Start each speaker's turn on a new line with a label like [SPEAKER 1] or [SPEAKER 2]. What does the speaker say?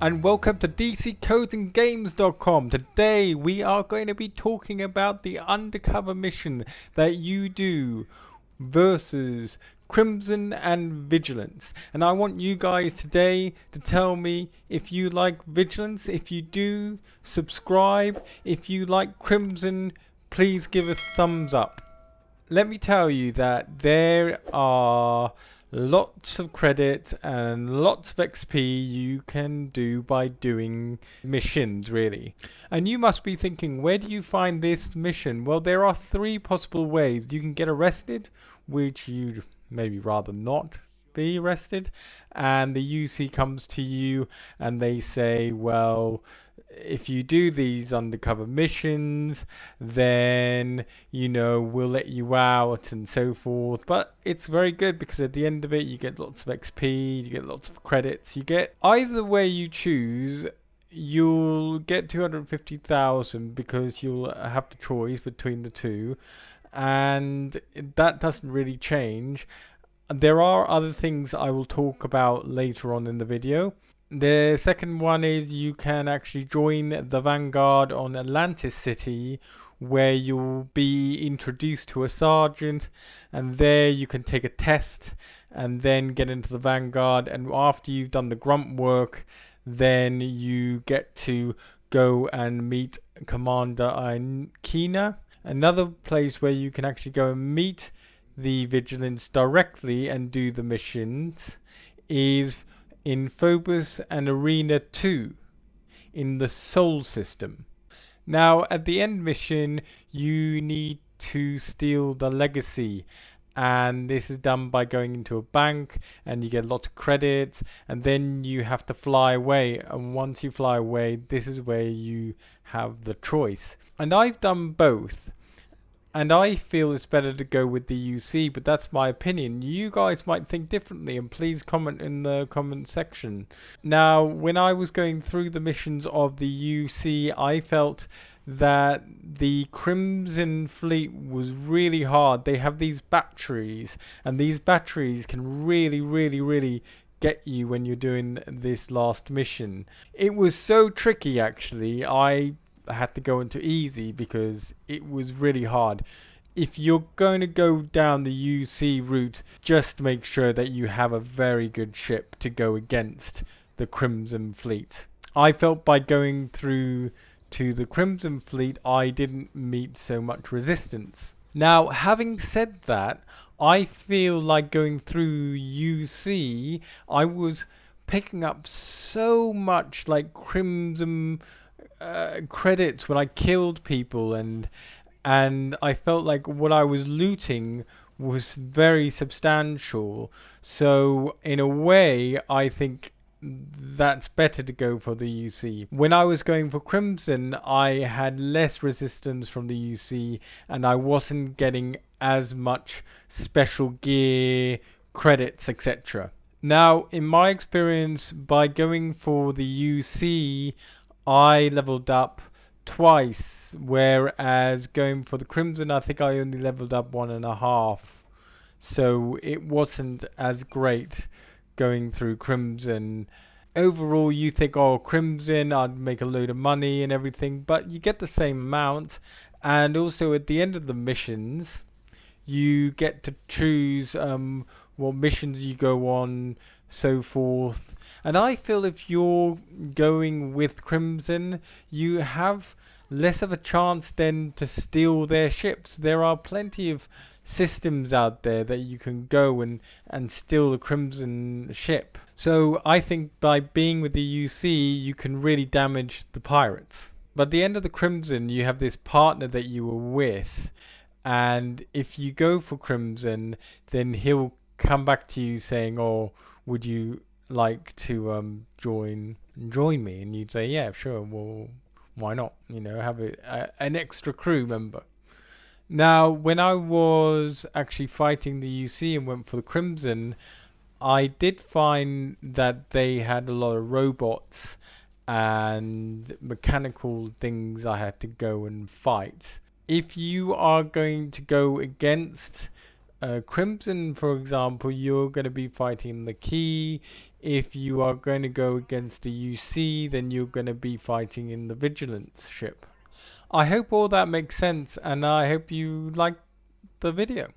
[SPEAKER 1] and welcome to DCCodesandGames.com. Today we are going to be talking about the undercover mission that you do versus Crimson and Vigilance. And I want you guys today to tell me if you like Vigilance. If you do, subscribe. If you like Crimson, please give a thumbs up. Let me tell you that there are lots of credit and lots of XP you can do by doing missions, really. And you must be thinking, where do you find this mission? Well, there are three possible ways. You can get arrested, which you'd maybe rather not be arrested, and the UC comes to you and they say, well, if you do these undercover missions, then we'll let you out and so forth. But it's very good because at the end of it you get lots of XP, you get lots of credits, you get either way you choose. You'll get 250,000 because you'll have the choice between the two, and that doesn't really change. There are other things I will talk about later on in the video. The second one is you can actually join the Vanguard on Atlantis City, where you'll be introduced to a sergeant, and there you can take a test and then get into the Vanguard. And after you've done the grunt work, then you get to go and meet Commander Kina. Another place where you can actually go and meet the Vigilance directly and do the missions is in Phobos and Arena 2 in the Sol system. Now at the end mission you need to steal the legacy, and this is done by going into a bank and you get lots of credits, and then you have to fly away, and once you fly away this is where you have the choice. And I've done both, and I feel it's better to go with the UC, but that's my opinion. You guys might think differently, and please comment in the comment section. Now, when I was going through the missions of the UC, I felt that the Crimson Fleet was really hard. They have these batteries, and these batteries can really get you when you're doing this last mission. It was so tricky, actually. I had to go into easy because it was really hard. If you're going to go down the UC route, just make sure that you have a very good ship to go against the Crimson Fleet. I felt by going through to the Crimson Fleet I didn't meet so much resistance. Now, having said that, I feel like going through UC I was picking up so much like Crimson credits when I killed people, and I felt like what I was looting was very substantial. So in a way I think that's better to go for the UC. When I was going for Crimson I had less resistance from the UC and I wasn't getting as much special gear, credits, etc. Now in my experience, by going for the UC I leveled up twice, whereas going for the Crimson I think I only leveled up 1.5. So it wasn't as great going through Crimson. Overall you think, oh, Crimson, I'd make a load of money and everything, but you get the same amount. And also at the end of the missions you get to choose what missions you go on, so forth. And I feel if you're going with Crimson you have less of a chance then to steal their ships. There are plenty of systems out there that you can go and steal the Crimson ship. So I think by being with the UC you can really damage the pirates. But at the end of the Crimson you have this partner that you were with, and if you go for Crimson then he'll come back to you saying, oh, would you like to join me? And you'd say, yeah, sure, well, why not, have an extra crew member. Now when I was actually fighting the UC and went for the Crimson, I did find that they had a lot of robots and mechanical things I had to go and fight. If you are going to go against Crimson, for example, you're going to be fighting the key if you are going to go against the UC, then you're going to be fighting in the Vigilance ship. I hope all that makes sense, and I hope you like the video.